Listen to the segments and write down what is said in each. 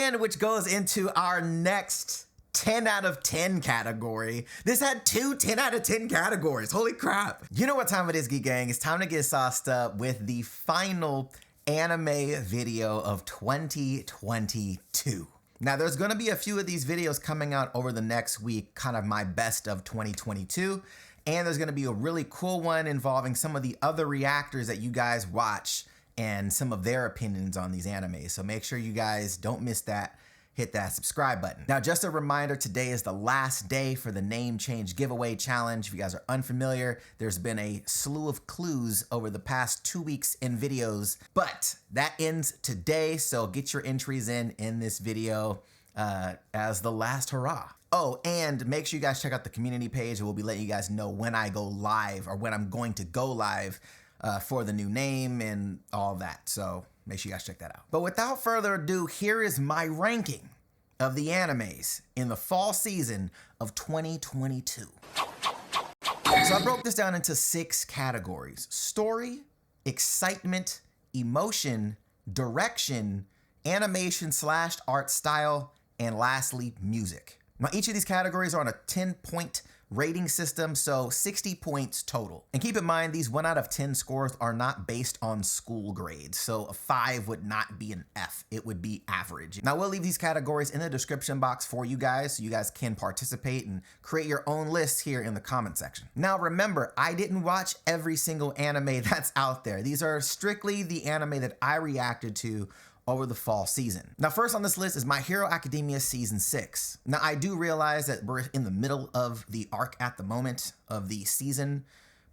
And which goes into our next 10 out of 10 category. This had two 10 out of 10 categories. Holy crap. You know what time it is, Geek Gang. It's time to get sauced up with the final anime video of 2022. Now, there's going to be a few of these videos coming out over the next week, kind of my best of 2022. And there's going to be a really cool one involving some of the other reactors that you guys watch and some of their opinions on these animes. So make sure you guys don't miss that. Hit that subscribe button. Now, just a reminder, today is the last day for the name change giveaway challenge. If you guys are unfamiliar, there's been a slew of clues over the past 2 weeks in videos, but that ends today. So get your entries in this video as the last hurrah. Oh, and make sure you guys check out the community page. We'll be letting you guys know when I go live or when I'm going to go live for the new name and all that. So make sure you guys check that out. But without further ado, here is my ranking of the animes in the fall season of 2022. So I broke this down into 6 categories: story, excitement, emotion, direction, animation / art style, and lastly, music. Now, each of these categories are on a 10-point rating system, so 60 points total. And keep in mind, these 1 out of 10 scores are not based on school grades, so a 5 would not be an F, it would be average. Now, we'll leave these categories in the description box for you guys, so you guys can participate and create your own lists here in the comment section. Now, remember, I didn't watch every single anime that's out there. These are strictly the anime that I reacted to over the fall season. Now, first on this list is My Hero Academia Season 6. Now, I do realize that we're in the middle of the arc at the moment of the season,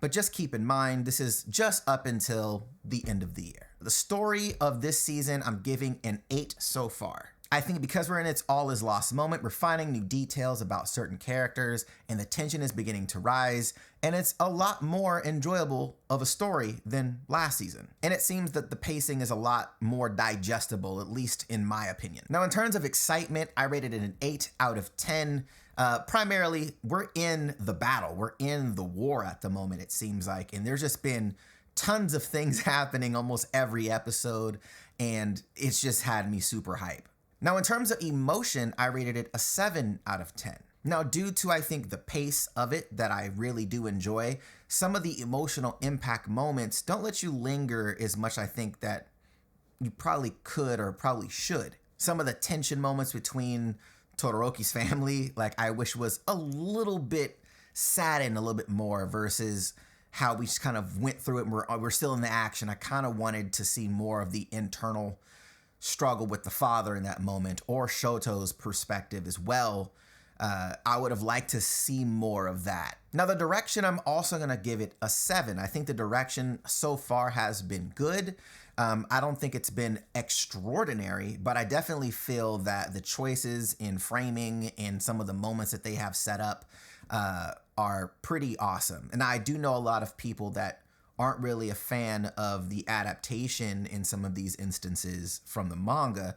but just keep in mind, this is just up until the end of the year. The story of this season, I'm giving an 8 so far. I think because we're in its all is lost moment, we're finding new details about certain characters and the tension is beginning to rise, and it's a lot more enjoyable of a story than last season. And it seems that the pacing is a lot more digestible, at least in my opinion. Now, in terms of excitement, I rated it an 8 out of 10. Primarily, we're in the battle. We're in the war at the moment, it seems like, and there's just been tons of things happening almost every episode, and it's just had me super hype. Now, in terms of emotion, I rated it a 7 out of 10. Now, due to, I think, the pace of it that I really do enjoy, some of the emotional impact moments don't let you linger as much, I think, that you probably could or probably should. Some of the tension moments between Todoroki's family, like, I wish was a little bit saddened a little bit more versus how we just kind of went through it and we're still in the action. I kind of wanted to see more of the internal struggle with the father in that moment, or Shoto's perspective as well. I would have liked to see more of that. Now, the direction, I'm also going to give it a 7. I think the direction so far has been good. I don't think it's been extraordinary, but I definitely feel that the choices in framing and some of the moments that they have set up are pretty awesome. And I do know a lot of people that aren't really a fan of the adaptation in some of these instances from the manga,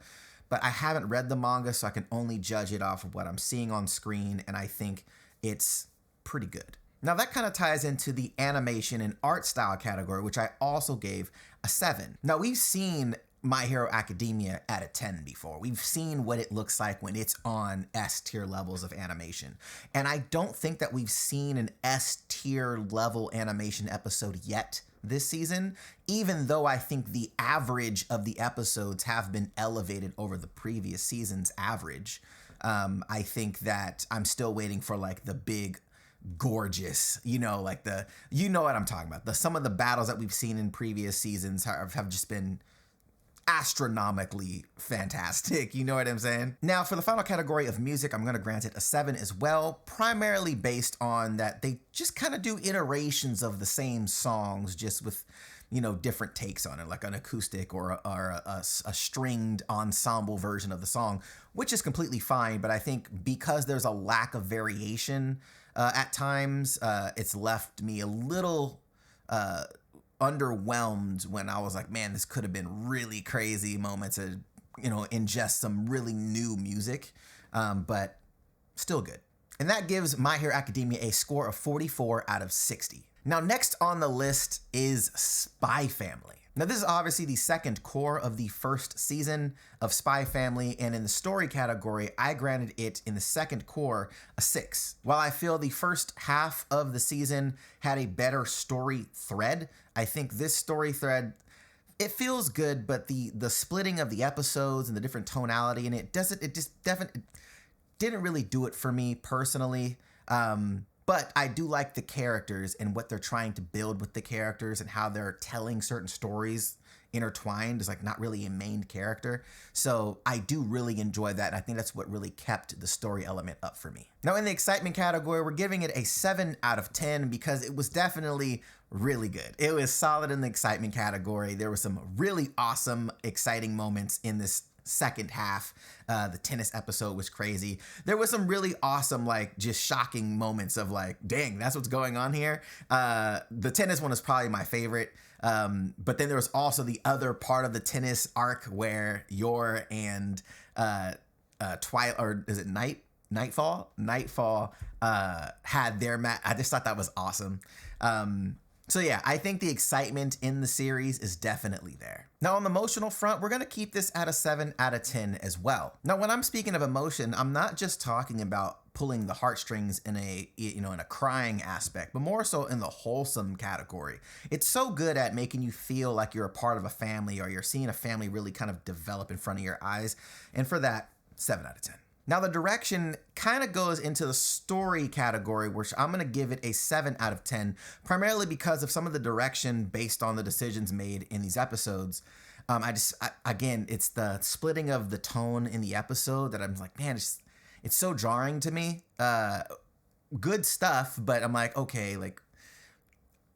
but I haven't read the manga, so I can only judge it off of what I'm seeing on screen, and I think it's pretty good. Now, that kind of ties into the animation and art style category, which I also gave a 7. Now, we've seen My Hero Academia at a 10 before. We've seen what it looks like when it's on S tier levels of animation. And I don't think that we've seen an S tier level animation episode yet this season, even though I think the average of the episodes have been elevated over the previous season's average. I think that I'm still waiting for like the big gorgeous, like you know what I'm talking about. Some of the battles that we've seen in previous seasons have just been astronomically fantastic. You know what I'm saying? Now, for the final category of music, I'm going to grant it a 7 as well, primarily based on that they just kind of do iterations of the same songs, just with, different takes on it, like an acoustic or a stringed ensemble version of the song, which is completely fine. But I think because there's a lack of variation at times, it's left me a little underwhelmed when I was like, man, this could have been really crazy moments to, ingest some really new music, but still good. And that gives My Hero Academia a score of 44 out of 60. Now, next on the list is Spy Family. Now, this is obviously the second core of the first season of Spy Family, and in the story category, I granted it in the second core a 6. While I feel the first half of the season had a better story thread, I think this story thread, it feels good, but the splitting of the episodes and the different tonality in it didn't really do it for me personally. But I do like the characters and what they're trying to build with the characters and how they're telling certain stories intertwined as like not really a main character. So I do really enjoy that. And I think that's what really kept the story element up for me. Now in the excitement category, we're giving it a 7 out of 10 because it was definitely really good. It was solid in the excitement category. There were some really awesome, exciting moments in this second half. The tennis episode was crazy. There was some really awesome, like just shocking moments of like, dang, that's what's going on here. The tennis one is probably my favorite. But then there was also the other part of the tennis arc where Yor and Twilight, or is it Nightfall had their match. I just thought that was awesome. So yeah, I think the excitement in the series is definitely there. Now on the emotional front, we're gonna keep this at a 7 out of 10 as well. Now when I'm speaking of emotion, I'm not just talking about pulling the heartstrings in a crying aspect, but more so in the wholesome category. It's so good at making you feel like you're a part of a family, or you're seeing a family really kind of develop in front of your eyes. And for that, 7 out of 10. Now the direction kind of goes into the story category, which I'm going to give it a 7 out of 10, primarily because of some of the direction based on the decisions made in these episodes. Again, it's the splitting of the tone in the episode that I'm like, man, it's so jarring to me. Good stuff, but I'm like, okay, like,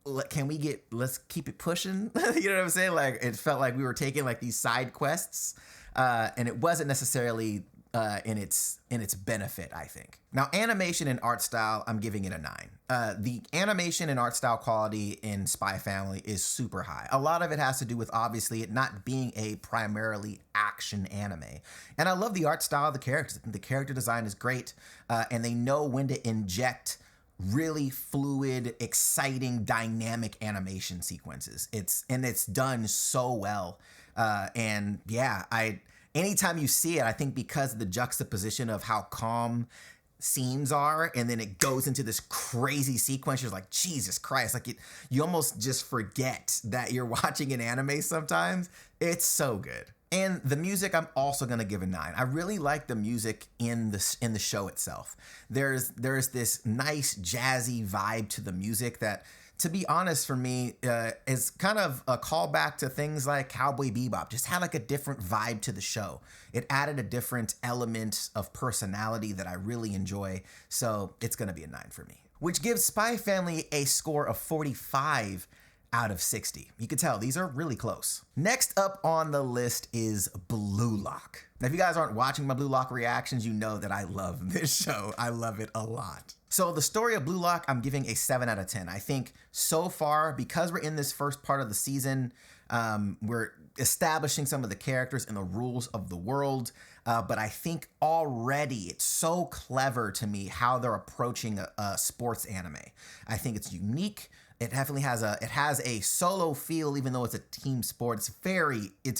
let's keep it pushing. You know what I'm saying? Like, it felt like we were taking like these side quests, and it wasn't necessarily in its benefit, I think. Now, animation and art style, I'm giving it a 9. The animation and art style quality in Spy Family is super high. A lot of it has to do with obviously it not being a primarily action anime. And I love the art style of the characters. The character design is great, and they know when to inject really fluid, exciting, dynamic animation sequences. It's done so well. And yeah, anytime you see it, I think because of the juxtaposition of how calm scenes are, and then it goes into this crazy sequence, you're like, Jesus Christ, like you almost just forget that you're watching an anime sometimes. It's so good. And the music, I'm also gonna give a 9. I really like the music in the show itself. There's this nice jazzy vibe to the music that, to be honest, for me, is kind of a callback to things like Cowboy Bebop. Just had like a different vibe to the show. It added a different element of personality that I really enjoy. So it's gonna be a 9 for me, which gives Spy Family a score of 45 out of 60. You can tell these are really close. Next up on the list is Blue Lock. Now, if you guys aren't watching my Blue Lock reactions, you know that I love this show. I love it a lot. So the story of Blue Lock, I'm giving a 7 out of 10. I think so far, because we're in this first part of the season, we're establishing some of the characters and the rules of the world. But I think already it's so clever to me how they're approaching a sports anime. I think it's unique. It definitely has a solo feel, even though it's a team sport. It's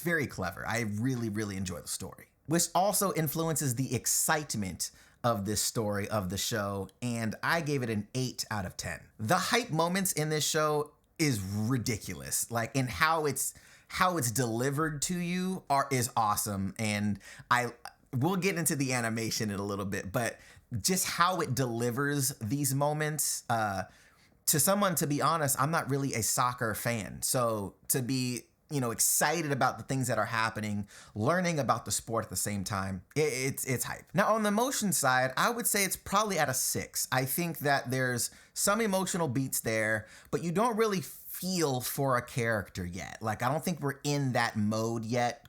very clever. I really, really enjoy the story, which also influences the excitement of this story, of the show, and I gave it an 8 out of 10. The hype moments in this show is ridiculous, like in how it's delivered to you is awesome, and we'll get into the animation in a little bit, but just how it delivers these moments, to someone, to be honest, I'm not really a soccer fan. So to be, excited about the things that are happening, learning about the sport at the same time, it's hype. Now on the emotion side, I would say it's probably at a 6. I think that there's some emotional beats there, but you don't really feel for a character yet. Like, I don't think we're in that mode yet.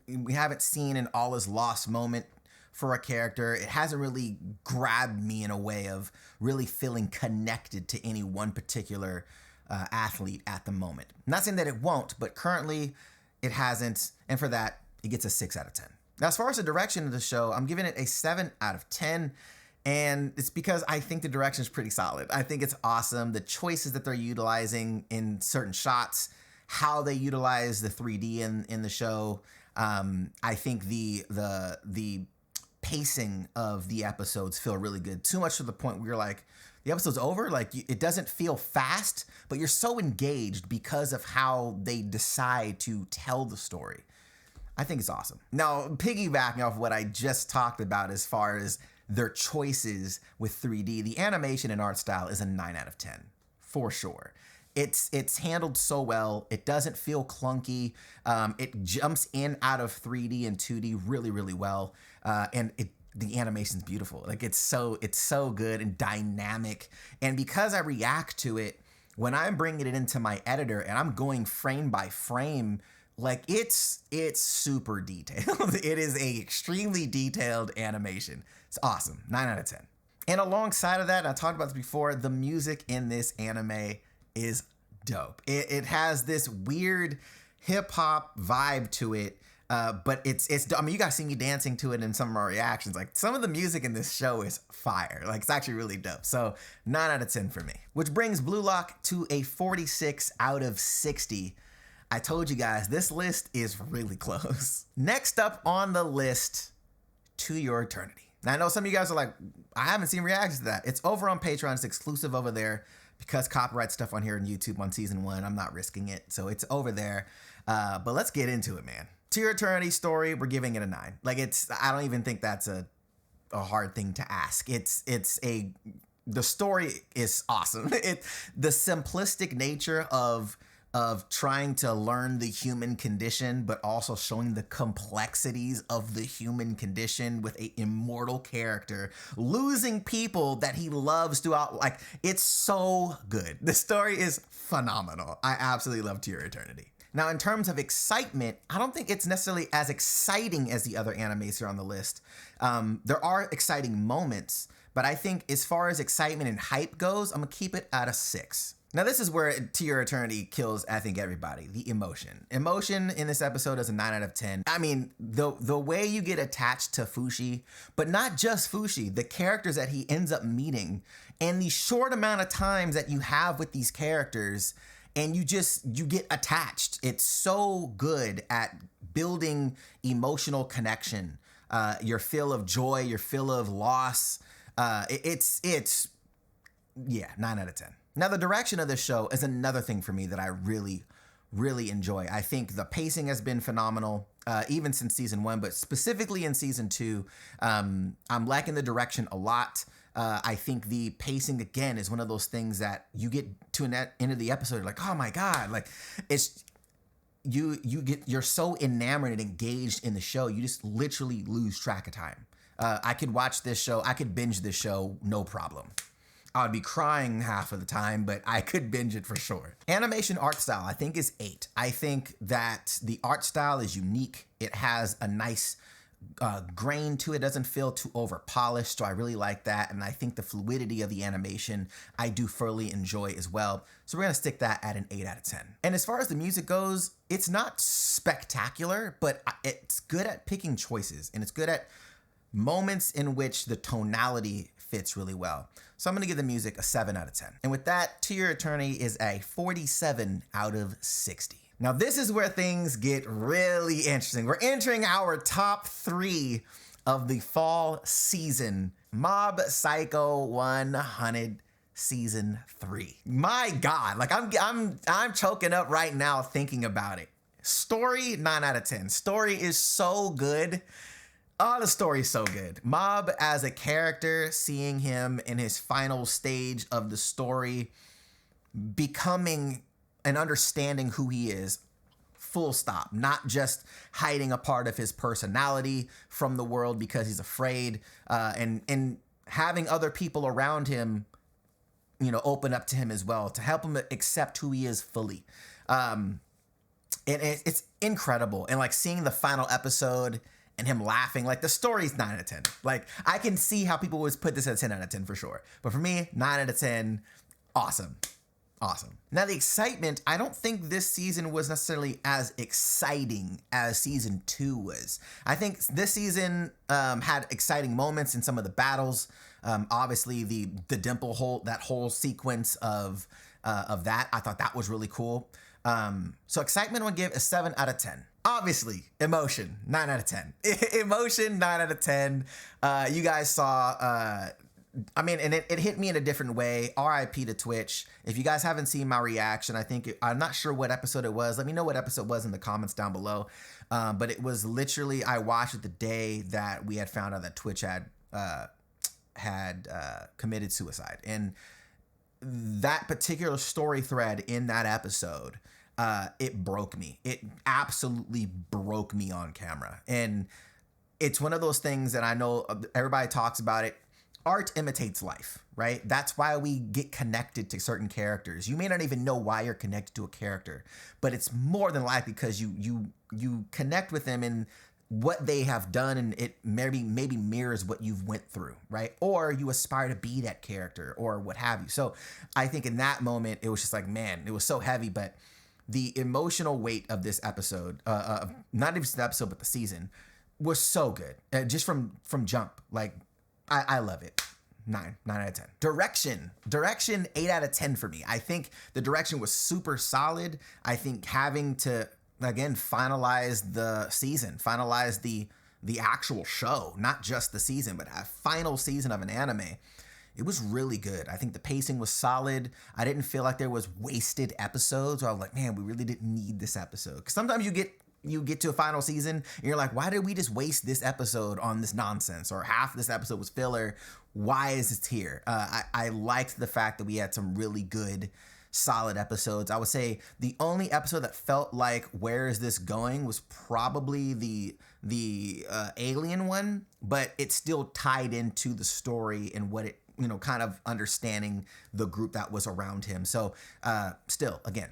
We haven't seen an all is lost moment for a character. It hasn't really grabbed me in a way of really feeling connected to any one particular athlete at the moment. I'm not saying that it won't, but currently it hasn't, and for that, it gets a 6 out of 10. Now, as far as the direction of the show, I'm giving it a 7 out of 10, and it's because I think the direction is pretty solid. I think it's awesome. The choices that they're utilizing in certain shots how they utilize the 3D in the show. I think the pacing of the episodes feel really good. Too much to the point where you're like, the episode's over. Like, it doesn't feel fast, but you're so engaged because of how they decide to tell the story. I think it's awesome. Now, piggybacking off what I just talked about as far as their choices with 3D, the animation and art style is a 9 out of 10 for sure. It's handled so well. It doesn't feel clunky. It jumps in out of 3D and 2D really, really well. And the animation's beautiful. Like, it's so good and dynamic. And because I react to it when I'm bringing it into my editor and I'm going frame by frame, like, it's super detailed. It is a extremely detailed animation. It's awesome. 9 out of 10. And alongside of that, I talked about this before, the music in this anime is dope. It has this weird hip hop vibe to it, but it's. I mean, you guys see me dancing to it in some of our reactions. Like, some of the music in this show is fire. Like, it's actually really dope. So 9 out of 10 for me, which brings Blue Lock to a 46 out of 60. I told you guys, this list is really close. Next up on the list, To Your Eternity. Now, I know some of you guys are like, I haven't seen reactions to that. It's over on Patreon. It's exclusive over there because copyright stuff on here on YouTube on season 1. I'm not risking it. So it's over there. But let's get into it, man. To Your Eternity story, we're giving it a 9. Like, I don't even think that's a hard thing to ask. The story is awesome. The simplistic nature of trying to learn the human condition, but also showing the complexities of the human condition with an immortal character losing people that he loves throughout. Like, it's so good. The story is phenomenal. I absolutely love To Your Eternity. Now, in terms of excitement, I don't think it's necessarily as exciting as the other animes here on the list. There are exciting moments, but I think as far as excitement and hype goes, I'm gonna keep it at a 6. Now, this is where To Your Eternity kills, I think, everybody. The emotion. Emotion in this episode is a 9 out of 10. I mean, the way you get attached to Fushi, but not just Fushi, the characters that he ends up meeting, and the short amount of times that you have with these characters, and you get attached. It's so good at building emotional connection. Your feel of joy, your feel of loss. It's 9 out of 10. Now, the direction of this show is another thing for me that I really, really enjoy. I think the pacing has been phenomenal, even since season 1, but specifically in season 2, I'm liking the direction a lot. I think the pacing, again, is one of those things that you get to an end of the episode, you're like, oh my God, like, it's, you're so enamored and engaged in the show, you just literally lose track of time. I could watch this show, I could binge this show, no problem. I would be crying half of the time, but I could binge it for sure. Animation art style, I think, is 8. I think that the art style is unique. It has a nice grain to it. It doesn't feel too over polished, so I really like that. And I think the fluidity of the animation I do thoroughly enjoy as well. So we're gonna stick that at an 8 out of 10. And as far as the music goes, it's not spectacular, but it's good at picking choices, and it's good at moments in which the tonality fits really well. So I'm gonna give the music a 7 out of 10. And with that, To Your Eternity is a 47 out of 60. Now, this is where things get really interesting. We're entering our top 3 of the fall season. Mob Psycho 100 season 3. My God, like, I'm choking up right now thinking about it. Story, 9 out of 10. Story is so good. Oh, the story is so good. Mob as a character, seeing him in his final stage of the story, becoming and understanding who he is, full stop. Not just hiding a part of his personality from the world because he's afraid, and having other people around him, open up to him as well, to help him accept who he is fully. And it's incredible. And like seeing the final episode and him laughing, like, the story's 9 out of 10. Like, I can see how people would put this at 10 out of 10 for sure. But for me, 9 out of 10, awesome. Awesome. Now, the excitement, I don't think this season was necessarily as exciting as season 2 was. I think this season had exciting moments in some of the battles. Obviously, the dimple hole, that whole sequence of that, I thought that was really cool. So excitement would give a 7 out of 10. Obviously, emotion, 9 out of 10. Emotion, 9 out of 10. You guys saw, and it hit me in a different way. RIP to Twitch. If you guys haven't seen my reaction, I'm not sure what episode it was. Let me know what episode it was in the comments down below. But it was literally, I watched it the day that we had found out that Twitch had committed suicide. And that particular story thread in that episode, it broke me. It absolutely broke me on camera. And it's one of those things that I know everybody talks about it. Art imitates life, right? That's why we get connected to certain characters. You may not even know why you're connected to a character, but it's more than likely because you connect with them and what they have done, and it maybe mirrors what you've went through, right? Or you aspire to be that character or what have you. So I think in that moment, it was just like, man, it was so heavy, but the emotional weight of this episode, not even the episode, but the season, was so good. Just from jump, like, I love it. 9 out of 10. Direction, 8 out of 10 for me. I think the direction was super solid. I think having to, again, finalize the season, finalize the actual show, not just the season, but a final season of an anime, it was really good. I think the pacing was solid. I didn't feel like there was wasted episodes where I was like, man, we really didn't need this episode. Because sometimes you get to a final season and you're like, why did we just waste this episode on this nonsense? Or half of this episode was filler. Why is it here? I liked the fact that we had some really good, solid episodes. I would say the only episode that felt like, where is this going, was probably the alien one, but it still tied into the story and what it, kind of understanding the group that was around him. So still, again,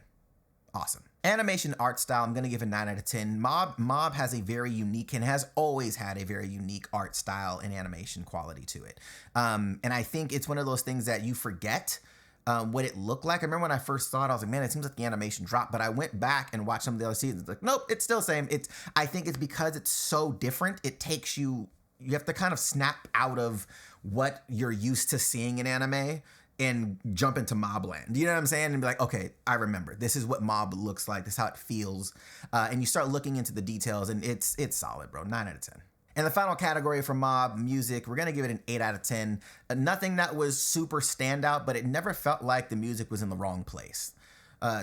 awesome. Animation art style, I'm going to give a 9 out of 10. Mob has a very unique and has always had a very unique art style and animation quality to it. And I think it's one of those things that you forget what it looked like. I remember when I first saw it, I was like, man, it seems like the animation dropped. But I went back and watched some of the other seasons. It's like, nope, it's still the same. I think it's because it's so different. It takes you have to kind of snap out of what you're used to seeing in anime and jump into Mob land. You know what I'm saying? And be like, okay, I remember. This is what Mob looks like. This is how it feels. And you start looking into the details, and it's solid, bro. 9 out of 10. And the final category for Mob, music, we're going to give it an 8 out of 10. Nothing that was super standout, but it never felt like the music was in the wrong place.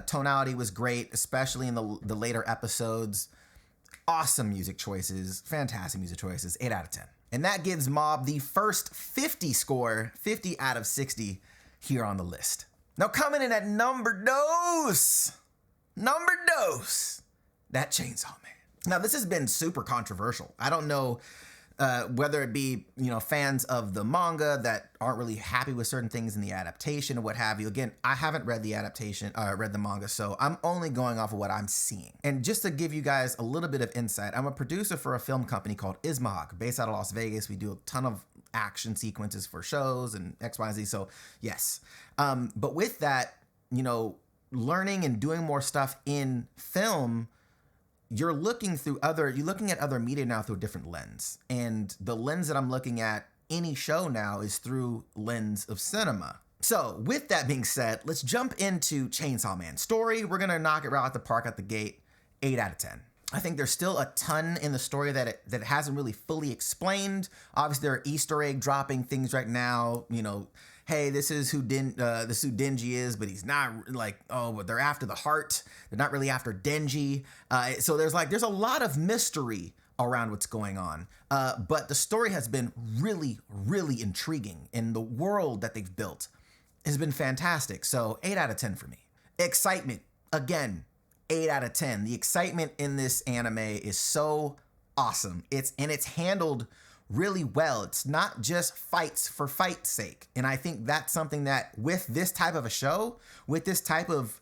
Tonality was great, especially in the later episodes. Awesome music choices. Fantastic music choices. 8 out of 10. And that gives Mob the first 50 score, 50 out of 60 here on the list. Now coming in at number dos, that Chainsaw Man. Now this has been super controversial. I don't know whether it be, fans of the manga that aren't really happy with certain things in the adaptation or what have you. Again, I haven't read the adaptation, read the manga, so I'm only going off of what I'm seeing. And just to give you guys a little bit of insight, I'm a producer for a film company called Ismahawk, based out of Las Vegas. We do a ton of action sequences for shows and X, Y, Z. So yes. But with that, learning and doing more stuff in film, you're looking at other media now through a different lens. And the lens that I'm looking at any show now is through lens of cinema. So with that being said, let's jump into Chainsaw Man. Story, we're gonna knock it right out the park at the gate, 8 out of 10. I think there's still a ton in the story that it hasn't really fully explained. Obviously, there are Easter egg dropping things right now. Hey, this is who Denji is, but he's not like, but they're after the heart. They're not really after Denji. So there's a lot of mystery around what's going on. But the story has been really, really intriguing, and the world that they've built has been fantastic. So 8 out of 10 for me. Excitement, again, 8 out of 10. The excitement in this anime is so awesome. It's handled really well. It's not just fights for fight's sake. And I think that's something that with this type of a show, with this type of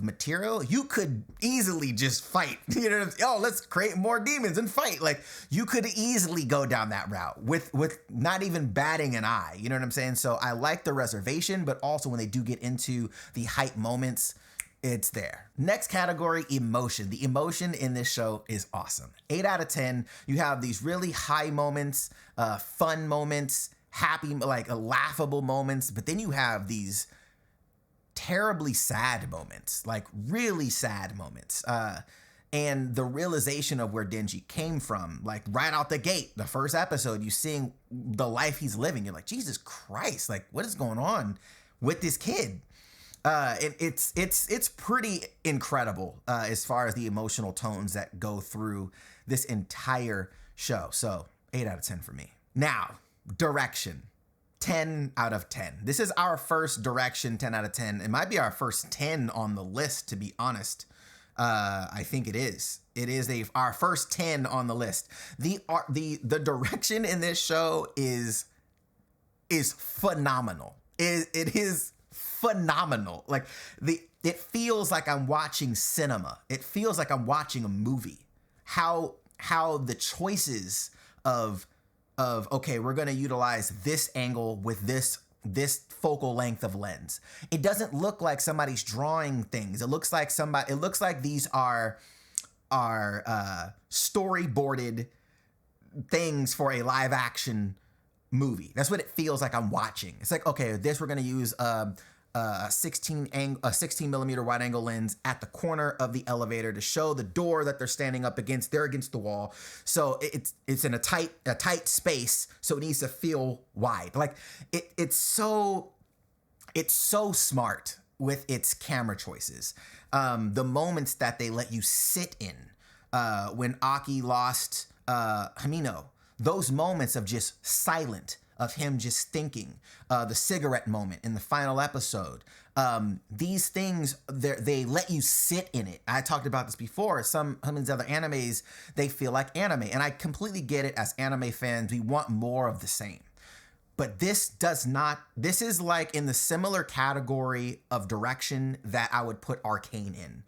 material, you could easily just fight. Let's create more demons and fight. Like, you could easily go down that route with not even batting an eye. You know what I'm saying? So I like the reservation, but also when they do get into the hype moments, it's there. Next category, emotion. The emotion in this show is awesome. 8 out of 10. You have these really high moments, fun moments, happy, like laughable moments, but then you have these terribly sad moments, like really sad moments. And the realization of where Denji came from, like right out the gate, the first episode, you seeing the life he's living. You're like, Jesus Christ, like what is going on with this kid? And it's pretty incredible as far as the emotional tones that go through this entire show. So 8 out of 10 for me. Now, direction. 10 out of 10. This is our first direction 10 out of 10. It might be our first 10 on the list, to be honest. I think it is. It is our first 10 on the list. The direction in this show is phenomenal. It is phenomenal. Like it feels like I'm watching cinema. It feels like I'm watching a movie. How the choices of okay, we're gonna utilize this angle with this focal length of lens. It doesn't look like somebody's drawing things. It looks like these are storyboarded things for a live action movie. That's what it feels like I'm watching. It's like, okay, we're gonna use a 16 millimeter wide angle lens at the corner of the elevator to show the door that they're standing up against. They're against the wall, so it's in a tight space, so it needs to feel wide. Like it's so smart with its camera choices. The moments that they let you sit in, when Aki lost Hamino, those moments of just silent, of him just thinking, the cigarette moment in the final episode. These things, they let you sit in it. I talked about this before. Some of these other animes, they feel like anime. And I completely get it. As anime fans, we want more of the same. But this does not. This is like in the similar category of direction that I would put Arcane in.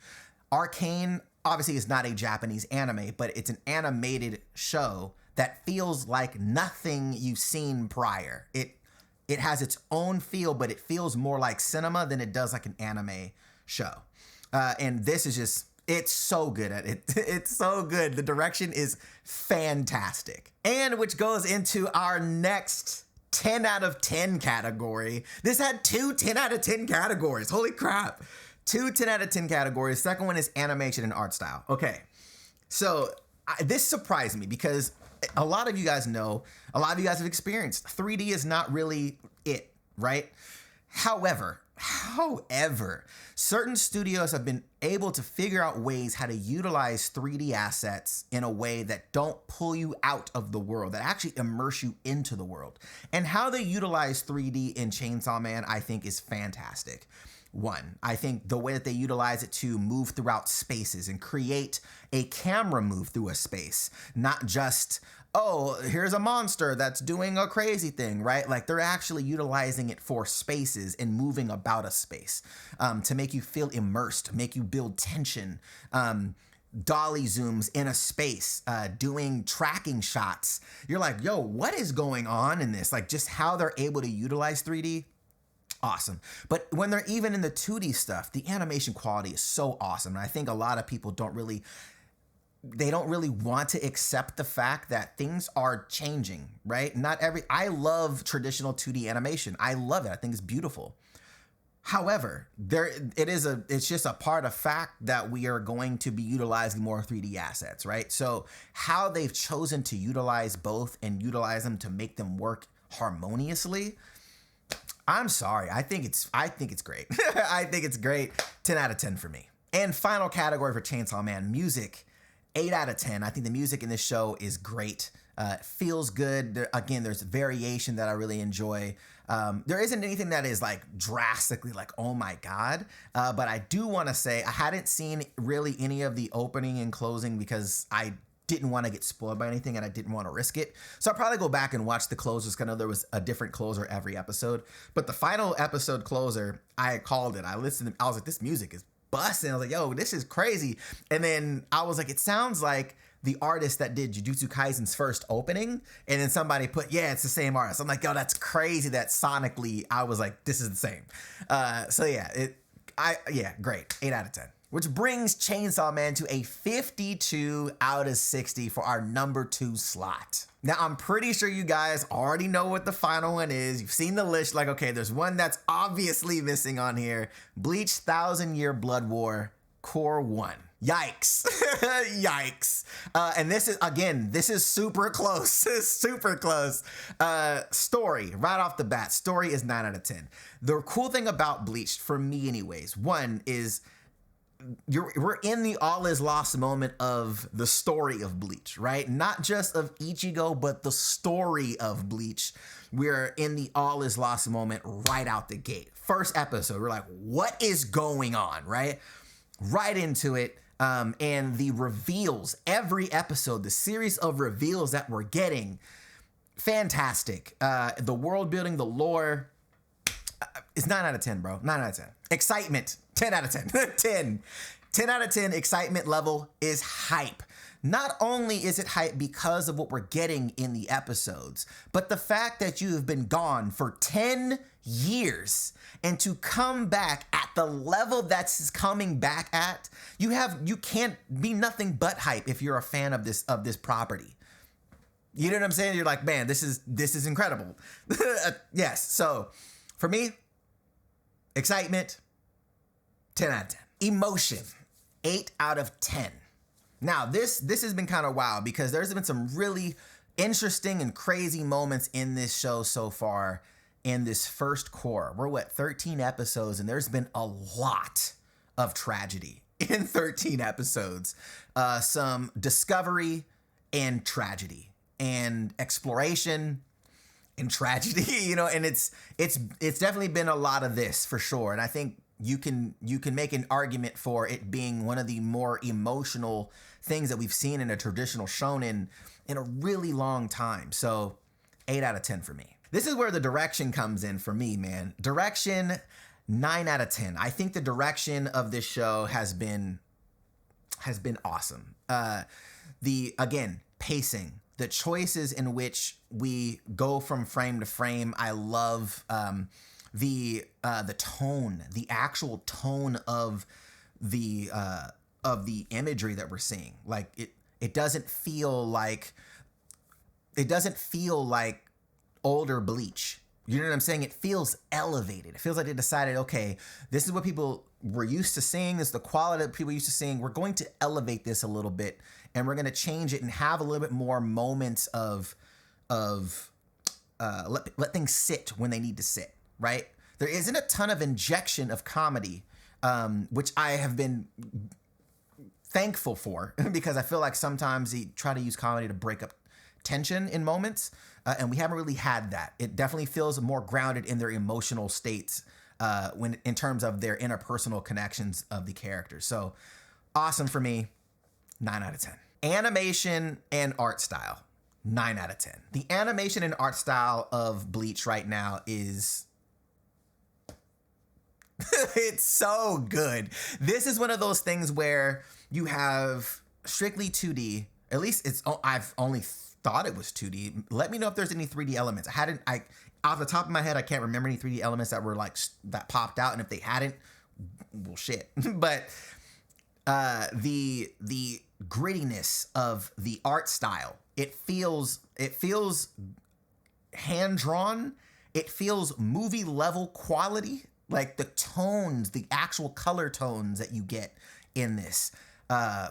Arcane, obviously, is not a Japanese anime, but it's an animated show that feels like nothing you've seen prior. It has its own feel, but it feels more like cinema than it does like an anime show. And this is just, it's so good at it. It's so good. The direction is fantastic. And which goes into our next 10 out of 10 category. This had 2 10 out of 10 categories. Holy crap. 2 10 out of 10 categories. Second one is animation and art style. Okay. So this surprised me because a lot of you guys know, a lot of you guys have experienced 3D is not really it, right? However, certain studios have been able to figure out ways how to utilize 3D assets in a way that don't pull you out of the world, that actually immerse you into the world. And how they utilize 3D in Chainsaw Man, I think, is fantastic. One, I think the way that they utilize it to move throughout spaces and create a camera move through a space, not just, oh, here's a monster that's doing a crazy thing, right? Like they're actually utilizing it for spaces and moving about a space to make you feel immersed, make you build tension. Dolly zooms in a space, doing tracking shots. You're like, yo, what is going on in this? Like just how they're able to utilize 3D. Awesome. But when they're even in the 2D stuff, the animation quality is so awesome. And I think a lot of people don't really want to accept the fact that things are changing, right? I love traditional 2D animation. I love it. I think it's beautiful. However, it's just a part of fact that we are going to be utilizing more 3D assets, right? So how they've chosen to utilize both and utilize them to make them work harmoniously, I'm sorry. I think it's great. I think it's great. 10 out of 10 for me. And final category for Chainsaw Man, music. 8 out of 10. I think the music in this show is great. It feels good. There's variation that I really enjoy. There isn't anything that is like drastically like, oh my God. But I do want to say I hadn't seen really any of the opening and closing because I didn't want to get spoiled by anything and I didn't want to risk it. So I'll probably go back and watch the closers because I know there was a different closer every episode. But the final episode closer, I called it. I listened. I was like, this music is busting. I was like, yo, this is crazy. And then I was like, it sounds like the artist that did Jujutsu Kaisen's first opening. And then somebody put, yeah, it's the same artist. I'm like, yo, that's crazy that sonically I was like, this is the same. So yeah, great. 8 out of 10. Which brings Chainsaw Man to a 52 out of 60 for our number 2 slot. Now, I'm pretty sure you guys already know what the final one is. You've seen the list, like, okay, there's one that's obviously missing on here. Bleach 1,000 Year Blood War, Core 1. Yikes. Yikes. And this is, again, this is super close. Super close. Story, right off the bat, story is 9 out of 10. The cool thing about Bleach, for me anyways, one is we're in the all is lost moment of the story of Bleach, right? Not just of Ichigo, but the story of Bleach. We're in the all is lost moment right out the gate. First episode, we're like, what is going on, right? Right into it. And the reveals, every episode, the series of reveals that we're getting, fantastic. The world building, the lore, it's 9 out of 10, bro. 9 out of 10. Excitement, 10 out of 10. 10 out of 10 excitement level is hype. Not only is it hype because of what we're getting in the episodes, but the fact that you have been gone for 10 years and to come back at the level that's coming back at, you can't be nothing but hype if you're a fan of this property. You know what I'm saying? You're like, man, this is incredible. Yes. So for me, excitement, 10 out of 10. Emotion, 8 out of 10. Now, this has been kind of wild because there's been some really interesting and crazy moments in this show so far in this first core. We're 13 episodes, and there's been a lot of tragedy in 13 episodes. Some discovery and tragedy and exploration and tragedy, and it's definitely been a lot of this for sure. And I think you can make an argument for it being one of the more emotional things that we've seen in a traditional shonen in a really long time. So 8 out of 10 for me. This is where the direction comes in for me, man. Direction, 9 out of 10. I think the direction of this show has been awesome. Again, pacing, the choices in which we go from frame to frame. I love the tone, the actual tone of the imagery that we're seeing. Like it doesn't feel like older Bleach. You know what I'm saying? It feels elevated. It feels like they decided, okay, this is what people were used to seeing. This is the quality that people used to seeing. We're going to elevate this a little bit, and we're going to change it and have a little bit more moments of let things sit when they need to sit, right? There isn't a ton of injection of comedy, which I have been thankful for because I feel like sometimes they try to use comedy to break up tension in moments, and we haven't really had that. It definitely feels more grounded in their emotional states when in terms of their interpersonal connections of the characters. So awesome for me, 9 out of 10. Animation and art style, 9 out of 10. The animation and art style of Bleach right now is it's so good. This is one of those things where you have strictly 2D. At least I've only thought it was 2D. Let me know if there's any 3D elements. Off the top of my head, I can't remember any 3D elements that were that popped out. And if they hadn't, well, shit. But the grittiness of the art style, it feels hand drawn. It feels movie level quality. Like the tones, the actual color tones that you get in this,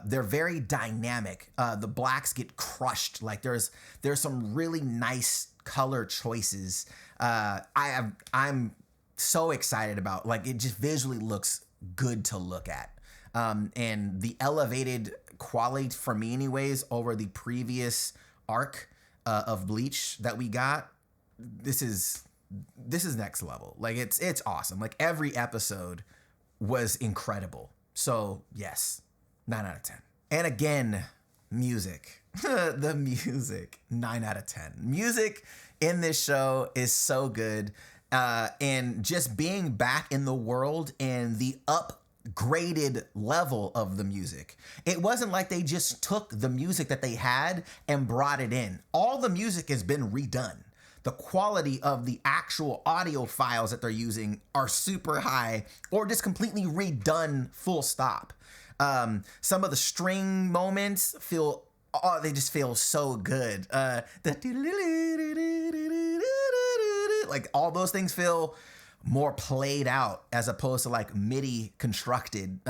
they're very dynamic. The blacks get crushed. Like there's some really nice color choices. I'm so excited about. Like it just visually looks good to look at, and the elevated quality for me, anyways, over the previous arc of Bleach that we got. This is next level. Like it's awesome. Like every episode was incredible. So yes, 9 out of 10. And again, music. The music, 9 out of 10. Music in this show is so good. And just being back in the world and the upgraded level of the music. It wasn't like they just took the music that they had and brought it in. All the music has been redone. The quality of the actual audio files that they're using are super high or just completely redone full stop. Some of the string moments feel oh, they just feel so good. Like all those things feel more played out as opposed to like MIDI constructed.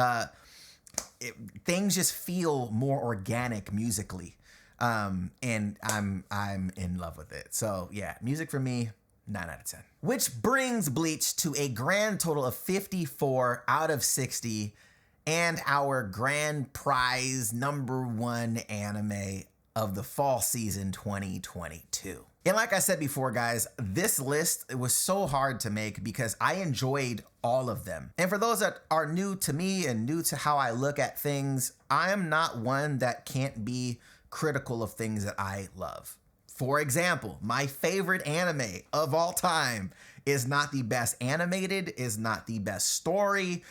Things just feel more organic musically. And I'm in love with it. So yeah, music for me, 9 out of 10. Which brings Bleach to a grand total of 54 out of 60 and our grand prize #1 anime of the fall season 2022. And like I said before, guys, this list, it was so hard to make because I enjoyed all of them. And for those that are new to me and new to how I look at things, I am not one that can't be critical of things that I love. For example, my favorite anime of all time is not the best animated, is not the best story,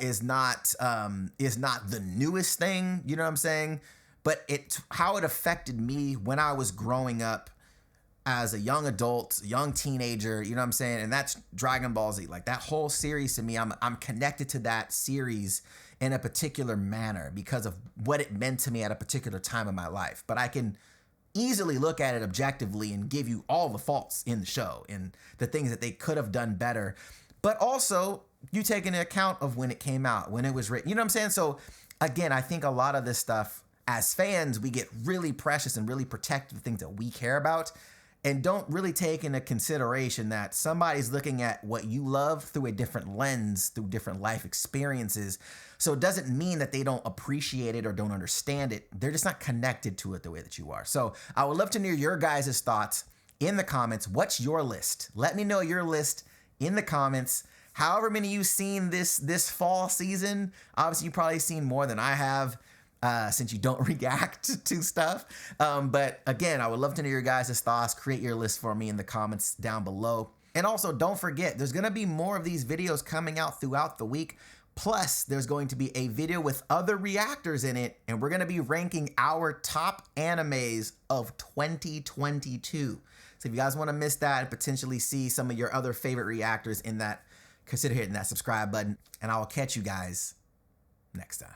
is not the newest thing, you know what I'm saying? But how it affected me when I was growing up as a young adult, young teenager, you know what I'm saying? And that's Dragon Ball Z. Like that whole series to me, I'm connected to that series in a particular manner because of what it meant to me at a particular time in my life. But I can easily look at it objectively and give you all the faults in the show and the things that they could have done better. But also, you take into account of when it came out, when it was written. You know what I'm saying? So again, I think a lot of this stuff, as fans, we get really precious and really protect the things that we care about and don't really take into consideration that somebody's looking at what you love through a different lens, through different life experiences. So it doesn't mean that they don't appreciate it or don't understand it. They're just not connected to it the way that you are. So I would love to hear your guys' thoughts in the comments. What's your list? Let me know your list in the comments. However many you've seen this fall season. Obviously, you've probably seen more than I have. Since you don't react to stuff. But again, I would love to know your guys' thoughts. Create your list for me in the comments down below. And also, don't forget, there's going to be more of these videos coming out throughout the week. Plus, there's going to be a video with other reactors in it, and we're going to be ranking our top animes of 2022. So if you guys want to miss that and potentially see some of your other favorite reactors in that, consider hitting that subscribe button, and I will catch you guys next time.